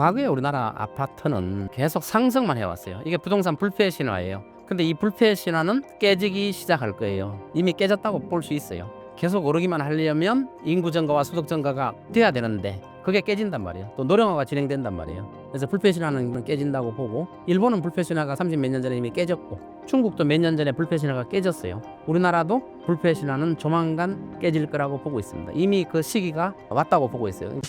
과거에 우리나라 아파트는 계속 상승만 해왔어요. 이게 부동산 불패 신화예요. 근데 이 불패 신화는 깨지기 시작할 거예요. 이미 깨졌다고 볼 수 있어요. 계속 오르기만 하려면 인구 증가와 소득 증가가 돼야 되는데 그게 깨진단 말이에요. 또 노령화가 진행된단 말이에요. 그래서 불패 신화는 깨진다고 보고, 일본은 불패 신화가 30 몇 년 전에 이미 깨졌고, 중국도 몇 년 전에 불패 신화가 깨졌어요. 우리나라도 불패 신화는 조만간 깨질 거라고 보고 있습니다. 이미 그 시기가 왔다고 보고 있어요.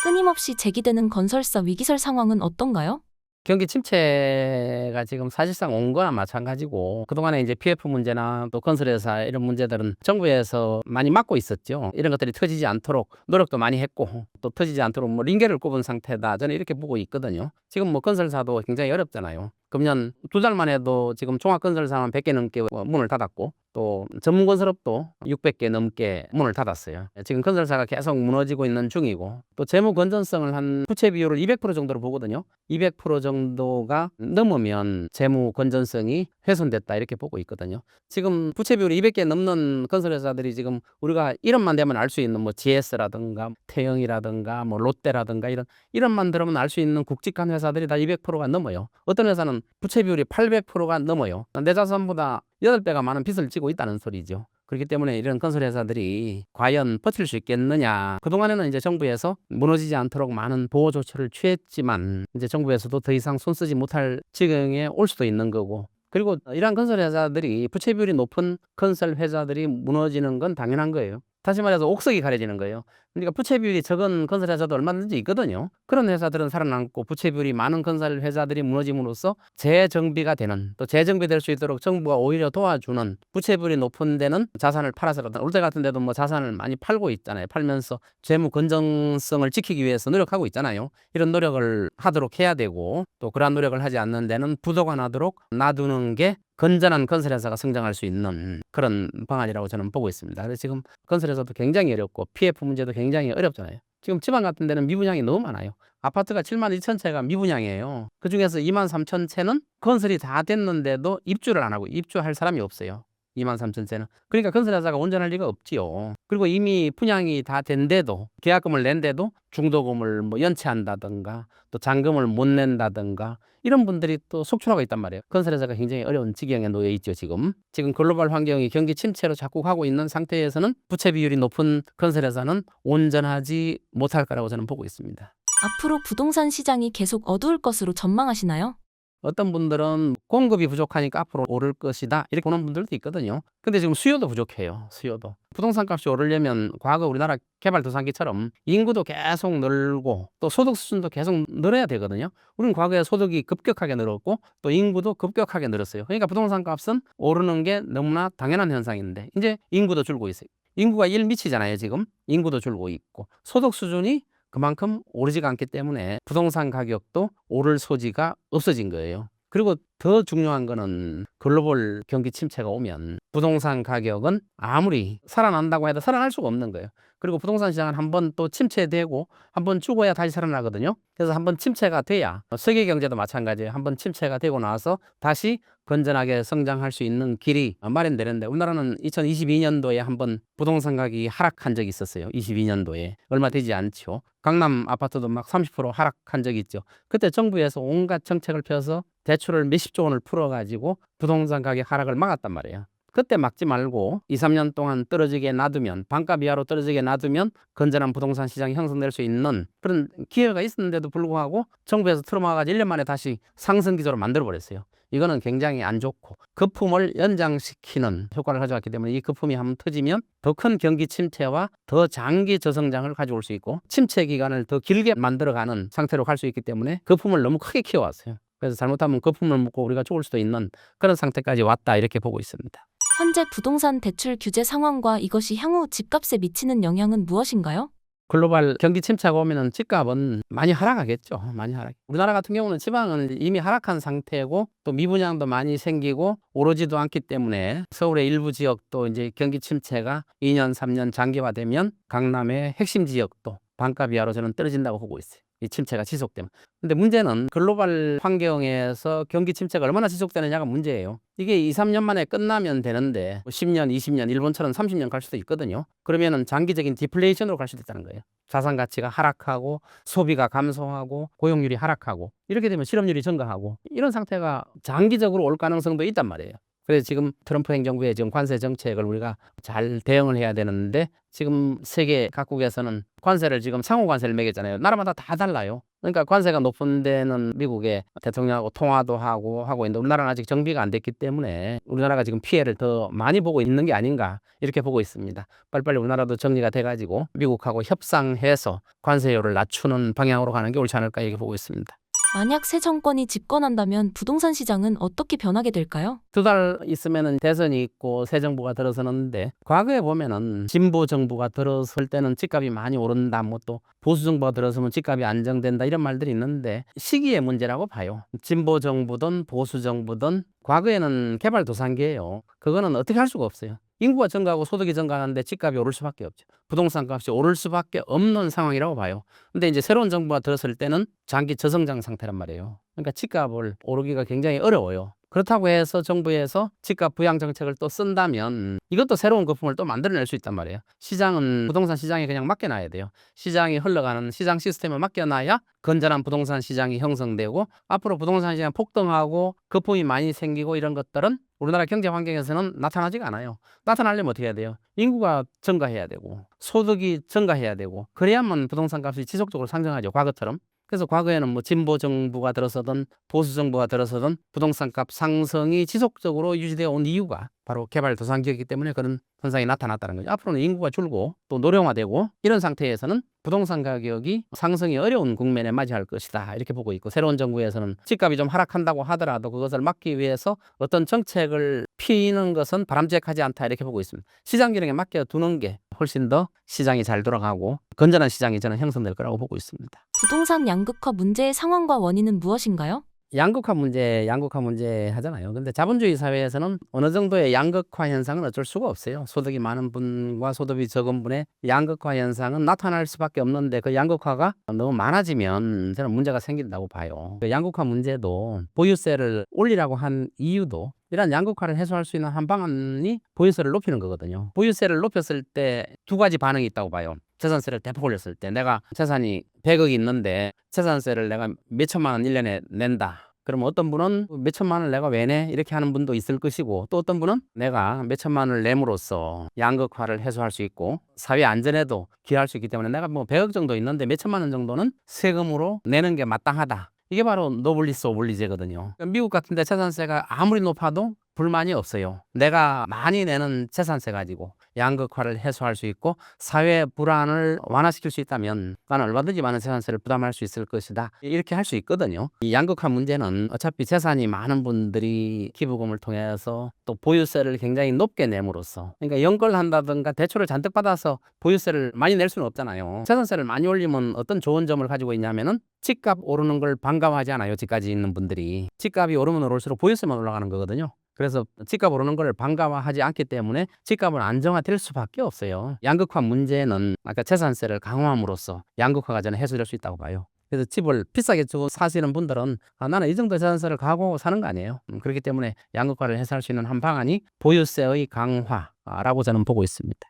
끊임없이 제기되는 건설사 위기설 상황은 어떤가요? 경기 침체가 지금 사실상 온 거나 마찬가지고, 그동안에 이제 PF 문제나 또 건설회사 이런 문제들은 정부에서 많이 막고 있었죠. 이런 것들이 터지지 않도록 노력도 많이 했고, 또 터지지 않도록 뭐 링게를 꼽은 상태다, 저는 이렇게 보고 있거든요. 지금 뭐 건설사도 굉장히 어렵잖아요. 금년 2달만 해도 지금 종합건설사만 100개 넘게 문을 닫았고, 또 전문건설업도 600개 넘게 문을 닫았어요. 지금 건설사가 계속 무너지고 있는 중이고, 또 재무 건전성을 한 부채 비율을 200% 정도로 보거든요. 200% 정도가 넘으면 재무 건전성이 훼손됐다, 이렇게 보고 있거든요. 지금 부채 비율이 200개 넘는 건설회사들이 지금 우리가 이름만 되면 알 수 있는 뭐 GS라든가 태영이라든가 뭐 롯데라든가 이름만 들으면 알 수 있는 굵직한 회사들이 다 200%가 넘어요. 어떤 회사는 부채 비율이 800%가 넘어요. 내 자산보다 8배가 많은 빚을 지고 있다는 소리죠. 그렇기 때문에 이런 건설회사들이 과연 버틸 수 있겠느냐. 그동안에는 이제 정부에서 무너지지 않도록 많은 보호 조치를 취했지만, 이제 정부에서도 더 이상 손쓰지 못할 지경에 올 수도 있는 거고, 그리고 이러한 건설회사들이 부채 비율이 높은 건설회사들이 무너지는 건 당연한 거예요. 다시 말해서 옥석이 가려지는 거예요. 그러니까 부채 비율이 적은 건설회사도 얼마든지 있거든요. 그런 회사들은 살아남고, 부채 비율이 많은 건설회사들이 무너짐으로써 재정비가 되는, 또 재정비될 수 있도록 정부가 오히려 도와주는, 부채 비율이 높은 데는 자산을 팔아서라든, 올 때 같은 데도 뭐 자산을 많이 팔고 있잖아요. 팔면서 재무 건전성을 지키기 위해서 노력하고 있잖아요. 이런 노력을 하도록 해야 되고, 또 그러한 노력을 하지 않는 데는 부도가 나도록 놔두는 게 건전한 건설회사가 성장할 수 있는 그런 방안이라고 저는 보고 있습니다. 그래서 지금 건설회사도 굉장히 어렵고, PF 문제도 굉장히 어렵잖아요. 지금 지방 같은 데는 미분양이 너무 많아요. 아파트가 72,000채가 미분양이에요. 그중에서 23,000채는 건설이 다 됐는데도 입주를 안 하고, 입주할 사람이 없어요. 23,000채는. 그러니까 건설회사가 온전할 리가 없지요. 그리고 이미 분양이 다 된데도, 계약금을 낸데도 중도금을 뭐 연체한다든가, 또 잔금을 못 낸다든가, 이런 분들이 또 속출하고 있단 말이에요. 건설회사가 굉장히 어려운 지경에 놓여 있죠. 지금 글로벌 환경이 경기 침체로 자꾸 가고 있는 상태에서는 부채 비율이 높은 건설회사는 온전하지 못할 거라고 저는 보고 있습니다. 앞으로 부동산 시장이 계속 어두울 것으로 전망하시나요? 어떤 분들은 공급이 부족하니까 앞으로 오를 것이다, 이렇게 보는 분들도 있거든요. 근데 지금 수요도 부족해요. 수요도. 부동산 값이 오르려면 과거 우리나라 개발도상기처럼 인구도 계속 늘고, 또 소득 수준도 계속 늘어야 되거든요. 우리는 과거에 소득이 급격하게 늘었고, 또 인구도 급격하게 늘었어요. 그러니까 부동산 값은 오르는 게 너무나 당연한 현상인데, 이제 인구도 줄고 있어요. 인구가 1 미치잖아요. 지금 인구도 줄고 있고, 소득 수준이 그만큼 오르지가 않기 때문에 부동산 가격도 오를 소지가 없어진 거예요. 그리고 더 중요한 거는, 글로벌 경기 침체가 오면 부동산 가격은 아무리 살아난다고 해도 살아날 수가 없는 거예요. 그리고 부동산 시장은 한번 또 침체되고 한번 죽어야 다시 살아나거든요. 그래서 한번 침체가 돼야, 세계 경제도 마찬가지예요. 한번 침체가 되고 나서 다시 건전하게 성장할 수 있는 길이 마련되는데, 우리나라는 2022년도에 한번 부동산 가격이 하락한 적이 있었어요. 22년도에. 얼마 되지 않죠. 강남 아파트도 막 30% 하락한 적이 있죠. 그때 정부에서 온갖 정책을 펴서 대출을 몇십조 원을 풀어가지고 부동산 가격 하락을 막았단 말이에요. 그때 막지 말고 2, 3년 동안 떨어지게 놔두면, 반값 이하로 떨어지게 놔두면 건전한 부동산 시장이 형성될 수 있는 그런 기회가 있었는데도 불구하고 정부에서 틀어막아가지고 1년 만에 다시 상승 기조로 만들어버렸어요. 이거는 굉장히 안 좋고, 거품을 연장시키는 효과를 가져왔기 때문에, 이 거품이 한번 터지면 더 큰 경기 침체와 더 장기 저성장을 가져올 수 있고, 침체 기간을 더 길게 만들어가는 상태로 갈 수 있기 때문에 거품을 너무 크게 키워왔어요. 그래서 잘못하면 거품을 먹고 우리가 죽을 수도 있는 그런 상태까지 왔다, 이렇게 보고 있습니다. 현재 부동산 대출 규제 상황과 이것이 향후 집값에 미치는 영향은 무엇인가요? 글로벌 경기 침체가 오면은 집값은 많이 하락하겠죠. 많이 하락. 우리나라 같은 경우는 지방은 이미 하락한 상태고, 또 미분양도 많이 생기고 오르지도 않기 때문에, 서울의 일부 지역도 이제 경기 침체가 2년, 3년 장기화되면 강남의 핵심 지역도 반값 이하로 저는 떨어진다고 보고 있어요. 이 침체가 지속되면. 근데 문제는 글로벌 환경에서 경기 침체가 얼마나 지속되느냐가 문제예요. 이게 2, 3년 만에 끝나면 되는데 10년, 20년, 일본처럼 30년 갈 수도 있거든요. 그러면은 장기적인 디플레이션으로 갈 수도 있다는 거예요. 자산 가치가 하락하고 소비가 감소하고 고용률이 하락하고 이렇게 되면 실업률이 증가하고 이런 상태가 장기적으로 올 가능성도 있단 말이에요. 그래서 지금 트럼프 행정부의 지금 관세 정책을 우리가 잘 대응을 해야 되는데 지금 세계 각국에서는 관세를 지금 상호 관세를 매겼잖아요. 나라마다 다 달라요. 그러니까 관세가 높은 데는 미국의 대통령하고 통화도 하고 있는데 우리나라는 아직 정비가 안 됐기 때문에 우리나라가 지금 피해를 더 많이 보고 있는 게 아닌가 이렇게 보고 있습니다. 빨리빨리 우리나라도 정리가 돼가지고 미국하고 협상해서 관세율을 낮추는 방향으로 가는 게 옳지 않을까 이렇게 보고 있습니다. 만약 새 정권이 집권한다면 부동산 시장은 어떻게 변하게 될까요? 2달 있으면은 대선이 있고 새 정부가 들어서는데 과거에 보면은 진보 정부가 들어설 때는 집값이 많이 오른다 뭐 또 보수 정부가 들어서면 집값이 안정된다 이런 말들이 있는데 시기의 문제라고 봐요. 진보 정부든 보수 정부든 과거에는 개발도상국이에요. 그거는 어떻게 할 수가 없어요. 인구가 증가하고 소득이 증가하는데 집값이 오를 수밖에 없죠. 부동산 값이 오를 수밖에 없는 상황이라고 봐요. 근데 이제 새로운 정부가 들어설 때는 장기 저성장 상태란 말이에요. 그러니까 집값을 오르기가 굉장히 어려워요. 그렇다고 해서 정부에서 집값 부양 정책을 또 쓴다면 이것도 새로운 거품을 또 만들어낼 수 있단 말이에요. 시장은 부동산 시장에 그냥 맡겨놔야 돼요. 시장이 흘러가는 시장 시스템에 맡겨놔야 건전한 부동산 시장이 형성되고 앞으로 부동산 시장 폭등하고 거품이 많이 생기고 이런 것들은 우리나라 경제 환경에서는 나타나지가 않아요. 나타나려면 어떻게 해야 돼요? 인구가 증가해야 되고 소득이 증가해야 되고 그래야만 부동산 값이 지속적으로 상승하죠. 과거처럼. 그래서 과거에는 뭐 진보 정부가 들어서든 보수 정부가 들어서든 부동산 값 상승이 지속적으로 유지되어 온 이유가 바로 개발도상국이기 때문에 그런 현상이 나타났다는 거죠. 앞으로는 인구가 줄고 또 노령화되고 이런 상태에서는 부동산 가격이 상승이 어려운 국면에 맞이할 것이다 이렇게 보고 있고 새로운 정부에서는 집값이 좀 하락한다고 하더라도 그것을 막기 위해서 어떤 정책을 피는 것은 바람직하지 않다 이렇게 보고 있습니다. 시장 기능에 맡겨두는 게 훨씬 더 시장이 잘 돌아가고 건전한 시장이 저는 형성될 거라고 보고 있습니다. 부동산 양극화 문제의 상황과 원인은 무엇인가요? 양극화 문제 하잖아요. 근데 자본주의 사회에서는 어느 정도의 양극화 현상은 어쩔 수가 없어요. 소득이 많은 분과 소득이 적은 분의 양극화 현상은 나타날 수밖에 없는데 그 양극화가 너무 많아지면 저는 문제가 생긴다고 봐요. 그 양극화 문제도 보유세를 올리라고 한 이유도 이런 양극화를 해소할 수 있는 한 방안이 보유세를 높이는 거거든요. 보유세를 높였을 때 2가지 반응이 있다고 봐요. 재산세를 대폭 올렸을 때 내가 재산이 100억이 있는데 재산세를 내가 몇천만 원 1년에 낸다. 그러면 어떤 분은 몇천만 원을 내가 왜 내? 이렇게 하는 분도 있을 것이고 또 어떤 분은 내가 몇천만 원을 내므로써 양극화를 해소할 수 있고 사회 안전에도 기여할 수 있기 때문에 내가 뭐 100억 정도 있는데 몇천만 원 정도는 세금으로 내는 게 마땅하다. 이게 바로 노블리스 오블리제거든요. 미국 같은 데 재산세가 아무리 높아도 불만이 없어요. 내가 많이 내는 재산세 가지고 양극화를 해소할 수 있고 사회 불안을 완화시킬 수 있다면 나는 얼마든지 많은 재산세를 부담할 수 있을 것이다. 이렇게 할 수 있거든요. 이 양극화 문제는 어차피 재산이 많은 분들이 기부금을 통해서 또 보유세를 굉장히 높게 내므로써 그러니까 연결한다든가 대출을 잔뜩 받아서 보유세를 많이 낼 수는 없잖아요. 재산세를 많이 올리면 어떤 좋은 점을 가지고 있냐면은 집값 오르는 걸 반가워하지 않아요. 집까지 있는 분들이. 집값이 오르면 오를수록 보유세만 올라가는 거거든요. 그래서 집값 오르는 걸 반가워하지 않기 때문에 집값은 안정화될 수밖에 없어요. 양극화 문제는 아까 재산세를 강화함으로써 양극화가 저는 해소될 수 있다고 봐요. 그래서 집을 비싸게 주고 사시는 분들은 나는 이 정도 재산세를 각오하고 사는 거 아니에요. 그렇기 때문에 양극화를 해소할 수 있는 한 방안이 보유세의 강화라고 저는 보고 있습니다.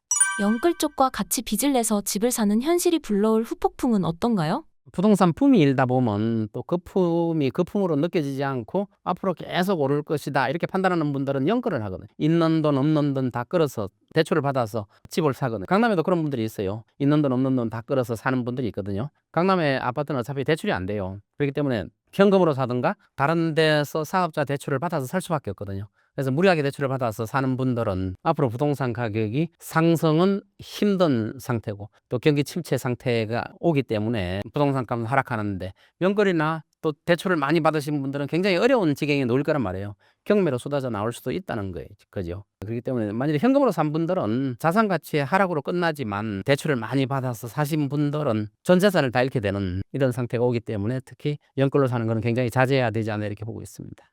영끌 쪽과 같이 빚을 내서 집을 사는 현실이 불러올 후폭풍은 어떤가요? 부동산 붐이 일다 보면 또 거품이 거품으로 느껴지지 않고 앞으로 계속 오를 것이다 이렇게 판단하는 분들은 연끌을 하거든요. 있는 돈 없는 돈 다 끌어서 대출을 받아서 집을 사거든요. 강남에도 그런 분들이 있어요. 있는 돈 없는 돈 다 끌어서 사는 분들이 있거든요. 강남의 아파트는 어차피 대출이 안 돼요. 그렇기 때문에 현금으로 사든가 다른 데서 사업자 대출을 받아서 살 수밖에 없거든요. 그래서 무리하게 대출을 받아서 사는 분들은 앞으로 부동산 가격이 상승은 힘든 상태고 또 경기 침체 상태가 오기 때문에 부동산 값은 하락하는데 연끌이나 또 대출을 많이 받으신 분들은 굉장히 어려운 지경에 놓일 거란 말이에요. 경매로 쏟아져 나올 수도 있다는 거죠. 그렇기 때문에 만약에 현금으로 산 분들은 자산 가치의 하락으로 끝나지만 대출을 많이 받아서 사신 분들은 전 재산을 다 잃게 되는 이런 상태가 오기 때문에 특히 연끌로 사는 것은 굉장히 자제해야 되지 않나 이렇게 보고 있습니다.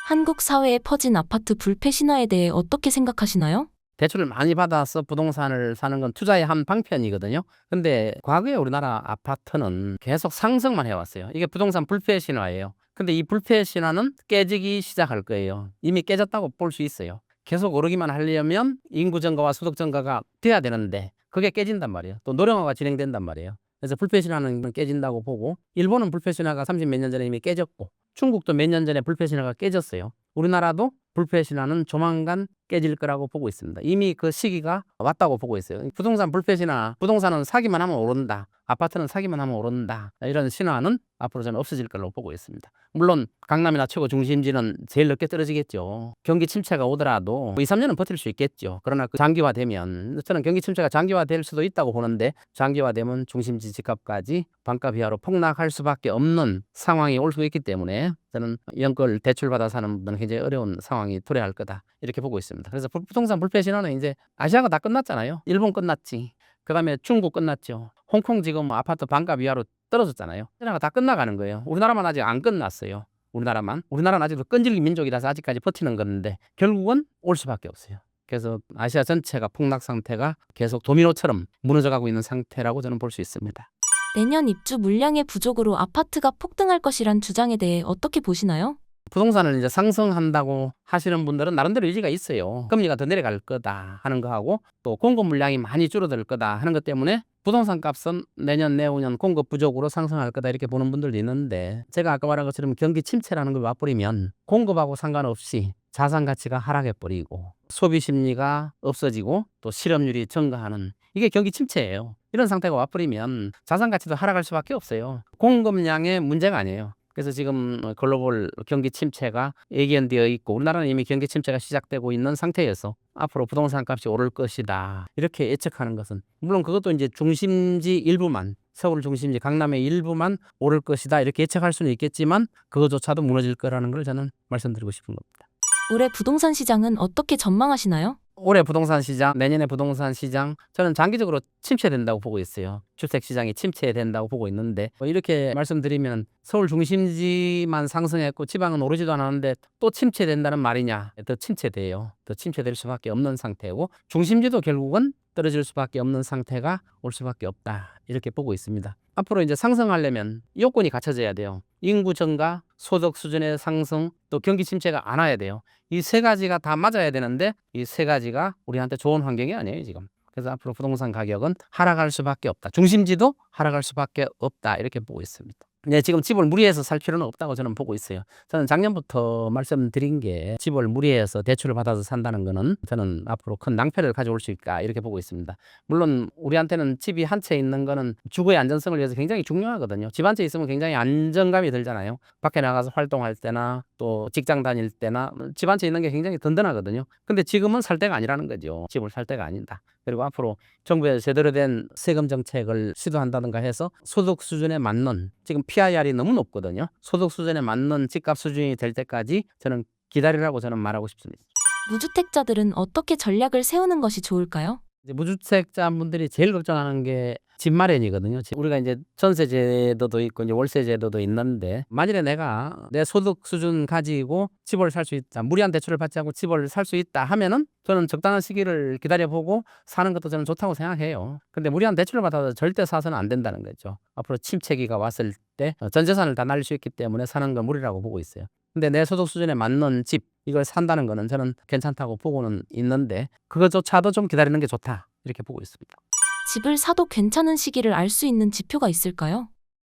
한국 사회에 퍼진 아파트 불패 신화에 대해 어떻게 생각하시나요? 대출을 많이 받아서 부동산을 사는 건 투자의 한 방편이거든요. 근데 과거에 우리나라 아파트는 계속 상승만 해왔어요. 이게 부동산 불패 신화예요. 근데 이 불패 신화는 깨지기 시작할 거예요. 이미 깨졌다고 볼 수 있어요. 계속 오르기만 하려면 인구 증가와 소득 증가가 돼야 되는데 그게 깨진단 말이에요. 또 노령화가 진행된단 말이에요. 그래서 불패 신화는 깨진다고 보고, 일본은 불패 신화가 30 몇 년 전에 이미 깨졌고, 중국도 몇 년 전에 불패 신화가 깨졌어요. 우리나라도 불패 신화는 조만간 깨질 거라고 보고 있습니다. 이미 그 시기가 왔다고 보고 있어요. 부동산 불패 신화, 부동산은 사기만 하면 오른다, 아파트는 사기만 하면 오른다, 이런 신화는 앞으로 저는 없어질 걸로 보고 있습니다. 물론 강남이나 최고 중심지는 제일 늦게 떨어지겠죠. 경기 침체가 오더라도 2, 3년은 버틸 수 있겠죠. 그러나 그 장기화되면, 저는 경기 침체가 장기화될 수도 있다고 보는데, 장기화되면 중심지 집값까지 반값 이하로 폭락할 수밖에 없는 상황이 올 수 있기 때문에 저는 이런 걸 대출받아 사는 분들은 굉장히 어려운 상황이 도래할 거다, 이렇게 보고 있습니다. 그래서 부동산 불패 신화는 이제 아시아가 다 끝났잖아요. 일본 끝났지. 그다음에 중국 끝났죠. 홍콩 지금 아파트 반값 이하로 떨어졌잖아요. 나라가 다 끝나가는 거예요. 우리나라만 아직 안 끝났어요. 우리나라는 아직도 끈질긴 민족이라서 아직까지 버티는 건데 결국은 올 수밖에 없어요. 그래서 아시아 전체가 폭락 상태가 계속 도미노처럼 무너져가고 있는 상태라고 저는 볼 수 있습니다. 내년 입주 물량의 부족으로 아파트가 폭등할 것이란 주장에 대해 어떻게 보시나요? 부동산을 이제 상승한다고 하시는 분들은 나름대로 의지가 있어요. 금리가 더 내려갈 거다 하는 거하고, 또 공급 물량이 많이 줄어들 거다 하는 것 때문에 부동산 값은 내년 내후년 공급 부족으로 상승할 거다, 이렇게 보는 분들도 있는데, 제가 아까 말한 것처럼 경기 침체라는 걸 맛보리면 공급하고 상관없이 자산 가치가 하락해 버리고 소비 심리가 없어지고 또 실업률이 증가하는, 이게 경기 침체예요. 이런 상태가 와버리면 자산 가치도 하락할 수밖에 없어요. 공급량의 문제가 아니에요. 그래서 지금 글로벌 경기 침체가 예견되어 있고, 우리나라는 이미 경기 침체가 시작되고 있는 상태여서 앞으로 부동산 값이 오를 것이다, 이렇게 예측하는 것은, 물론 그것도 이제 중심지 일부만, 서울 중심지 강남의 일부만 오를 것이다, 이렇게 예측할 수는 있겠지만 그거조차도 무너질 거라는 걸 저는 말씀드리고 싶은 겁니다. 올해 부동산 시장은 어떻게 전망하시나요? 올해 부동산 시장, 내년에 부동산 시장, 저는 장기적으로 침체된다고 보고 있어요. 주택 시장이 침체된다고 보고 있는데, 이렇게 말씀드리면 서울 중심지만 상승했고 지방은 오르지도 않았는데 또 침체된다는 말이냐? 더 침체돼요. 더 침체될 수밖에 없는 상태고, 중심지도 결국은 떨어질 수밖에 없는 상태가 올 수밖에 없다, 이렇게 보고 있습니다. 앞으로 이제 상승하려면 요건이 갖춰져야 돼요. 인구 증가, 소득 수준의 상승, 또 경기 침체가 안 와야 돼요. 이 세 가지가 다 맞아야 되는데 이 세 가지가 우리한테 좋은 환경이 아니에요, 지금. 그래서 앞으로 부동산 가격은 하락할 수밖에 없다. 중심지도 하락할 수밖에 없다, 이렇게 보고 있습니다. 네, 지금 집을 무리해서 살 필요는 없다고 저는 보고 있어요. 저는 작년부터 말씀드린 게, 집을 무리해서 대출을 받아서 산다는 거는 저는 앞으로 큰 낭패를 가져올 수 있다, 이렇게 보고 있습니다. 물론 우리한테는 집이 한 채 있는 거는 주거의 안전성을 위해서 굉장히 중요하거든요. 집 한 채 있으면 굉장히 안정감이 들잖아요. 밖에 나가서 활동할 때나 또 직장 다닐 때나 집 한 채 있는 게 굉장히 든든하거든요. 근데 지금은 살 때가 아니라는 거죠. 집을 살 때가 아니다. 그리고 앞으로 정부에서 제대로 된 세금 정책을 시도한다든가 해서 소득 수준에 맞는, 지금 PIR이 너무 높거든요. 소득 수준에 맞는 집값 수준이 될 때까지 저는 기다리라고 저는 말하고 싶습니다. 무주택자들은 어떻게 전략을 세우는 것이 좋을까요? 이제 무주택자분들이 제일 걱정하는 게 집 마련이거든요. 우리가 이제 전세 제도도 있고 이제 월세 제도도 있는데, 만일에 내가 내 소득 수준 가지고 집을 살 수 있다, 무리한 대출을 받지 않고 집을 살 수 있다 하면은 저는 적당한 시기를 기다려보고 사는 것도 저는 좋다고 생각해요. 근데 무리한 대출을 받아서 절대 사서는 안 된다는 거죠. 앞으로 침체기가 왔을 때 전 재산을 다 날릴 수 있기 때문에 사는 건 무리라고 보고 있어요. 근데 내 소득 수준에 맞는 집, 이걸 산다는 거는 저는 괜찮다고 보고는 있는데, 그것조차도 좀 기다리는 게 좋다, 이렇게 보고 있습니다. 집을 사도 괜찮은 시기를 알 수 있는 지표가 있을까요?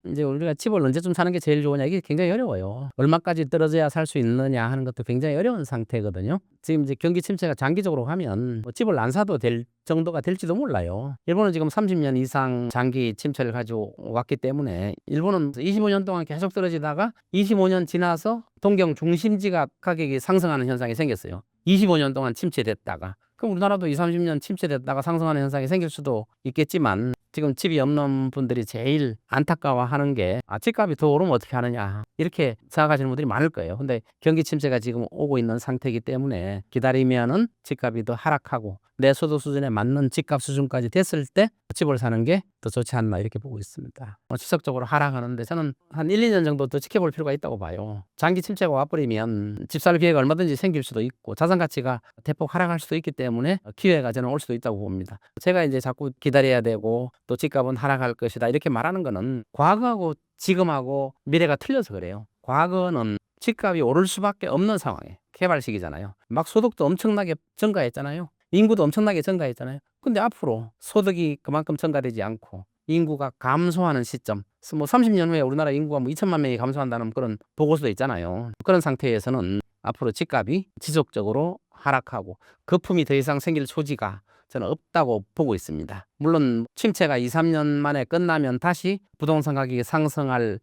이제 우리가 집을 언제쯤 사는 게 제일 좋으냐, 이게 굉장히 어려워요. 얼마까지 떨어져야 살 수 있느냐 하는 것도 굉장히 어려운 상태거든요. 지금 이제 경기 침체가 장기적으로 가면 집을 안 사도 될 정도가 될지도 몰라요. 일본은 지금 30년 이상 장기 침체를 가지고 왔기 때문에, 일본은 25년 동안 계속 떨어지다가 25년 지나서 동경 중심지가 가격이 상승하는 현상이 생겼어요. 25년 동안 침체됐다가. 그럼 우리나라도 20, 30년 침체됐다가 상승하는 현상이 생길 수도 있겠지만, 지금 집이 없는 분들이 제일 안타까워하는 게, 집값이 더 오르면 어떻게 하느냐, 이렇게 생각하시는 분들이 많을 거예요. 근데 경기 침체가 지금 오고 있는 상태이기 때문에 기다리면은 집값이 더 하락하고 내 소득 수준에 맞는 집값 수준까지 됐을 때 집을 사는 게 더 좋지 않나 이렇게 보고 있습니다. 지속적으로 하락하는데 저는 한 1, 2년 정도 더 지켜볼 필요가 있다고 봐요. 장기 침체가 와버리면 집 살 기회가 얼마든지 생길 수도 있고 자산 가치가 대폭 하락할 수도 있기 때문에 기회가 저는 올 수도 있다고 봅니다. 제가 이제 자꾸 기다려야 되고 또 집값은 하락할 것이다 이렇게 말하는 거는 과거하고 지금하고 미래가 틀려서 그래요. 과거는 집값이 오를 수밖에 없는 상황에 개발 시기잖아요. 막 소득도 엄청나게 증가했잖아요. 인구도 엄청나게 증가했잖아요. 근데 앞으로 소득이 그만큼 증가되지 않고 인구가 감소하는 시점, 뭐 30년 후에 우리나라 인구가 뭐 2천만 명이 감소한다는 그런 보고서도 있잖아요. 그런 상태에서는 앞으로 집값이 지속적으로 하락하고 거품이 더 이상 생길 소지가 저는 없다고 보고 있습니다. 물론 침체가 2, 3년 만에 끝나면 다시 부동산 가격이 상승할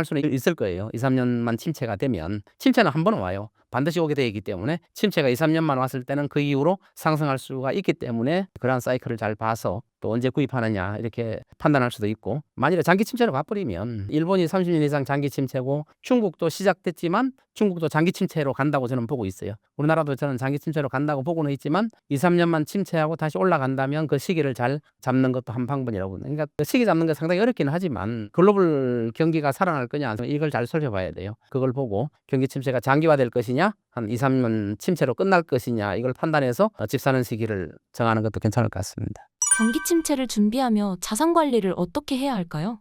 수는 있을 거예요. 2, 3년만 침체가 되면. 침체는 한 번은 와요. 반드시 오게 되어 있기 때문에 침체가 2, 3년만 왔을 때는 그 이후로 상승할 수가 있기 때문에 그러한 사이클을 잘 봐서 또 언제 구입하느냐 이렇게 판단할 수도 있고, 만일에 장기 침체로 가버리면 일본이 30년 이상 장기 침체고 중국도 시작됐지만 중국도 장기 침체로 간다고 저는 보고 있어요. 우리나라도 저는 장기 침체로 간다고 보고는 있지만 2, 3년만 침체하고 다시 올라간다면 그 시기를 잘 잡는 것도 한 방법이라고 봅니다. 그러니까 그 시기 잡는 게 상당히 어렵긴 하지만 글로벌 경기가 살아날 거냐 이걸 잘 살펴봐야 돼요. 그걸 보고 경기 침체가 장기화될 것이냐 한 2, 3년 침체로 끝날 것이냐 이걸 판단해서 집 사는 시기를 정하는 것도 괜찮을 것 같습니다. 경기 침체를 준비하며 자산 관리를 어떻게 해야 할까요?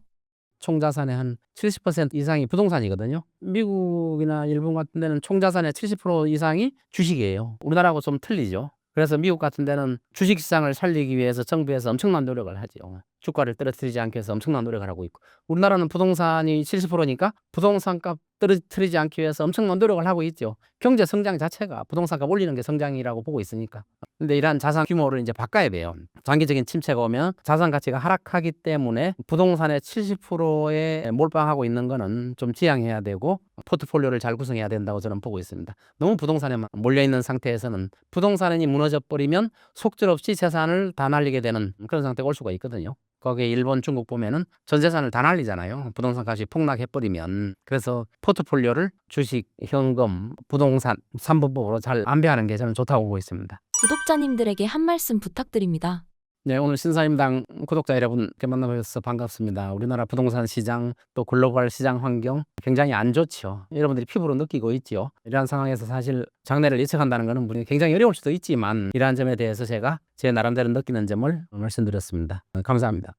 총자산의 한 70% 이상이 부동산이거든요. 미국이나 일본 같은 데는 총자산의 70% 이상이 주식이에요. 우리나라하고 좀 틀리죠. 그래서 미국 같은 데는 주식시장을 살리기 위해서 정부에서 엄청난 노력을 하죠. 주가를 떨어뜨리지 않기 위해서 엄청난 노력을 하고 있고, 우리나라는 부동산이 70%니까 부동산값 떨어뜨리지 않기 위해서 엄청난 노력을 하고 있죠. 경제 성장 자체가 부동산값 올리는 게 성장이라고 보고 있으니까. 근데 이러한 자산 규모를 이제 바꿔야 돼요. 장기적인 침체가 오면 자산 가치가 하락하기 때문에 부동산의 70%에 몰빵하고 있는 거는 좀 지양해야 되고 포트폴리오를 잘 구성해야 된다고 저는 보고 있습니다. 너무 부동산에 몰려있는 상태에서는 부동산이 무너져 버리면 속절없이 재산을 다 날리게 되는 그런 상태가 올 수가 있거든요. 거기에 일본, 중국 보면은 전 재산을 다 날리잖아요. 부동산 값이 폭락해버리면. 그래서 포트폴리오를 주식, 현금, 부동산 3분법으로 잘 안배하는 게 저는 좋다고 보고 있습니다. 구독자님들에게 한 말씀 부탁드립니다. 네, 오늘 신사임당 구독자 여러분 이렇게 만나뵈서 반갑습니다. 우리나라 부동산 시장 또 글로벌 시장 환경 굉장히 안 좋죠. 여러분들이 피부로 느끼고 있죠. 이러한 상황에서 사실 장래를 예측한다는 것은 우리 굉장히 어려울 수도 있지만 이러한 점에 대해서 제가 제 나름대로 느끼는 점을 말씀드렸습니다. 감사합니다.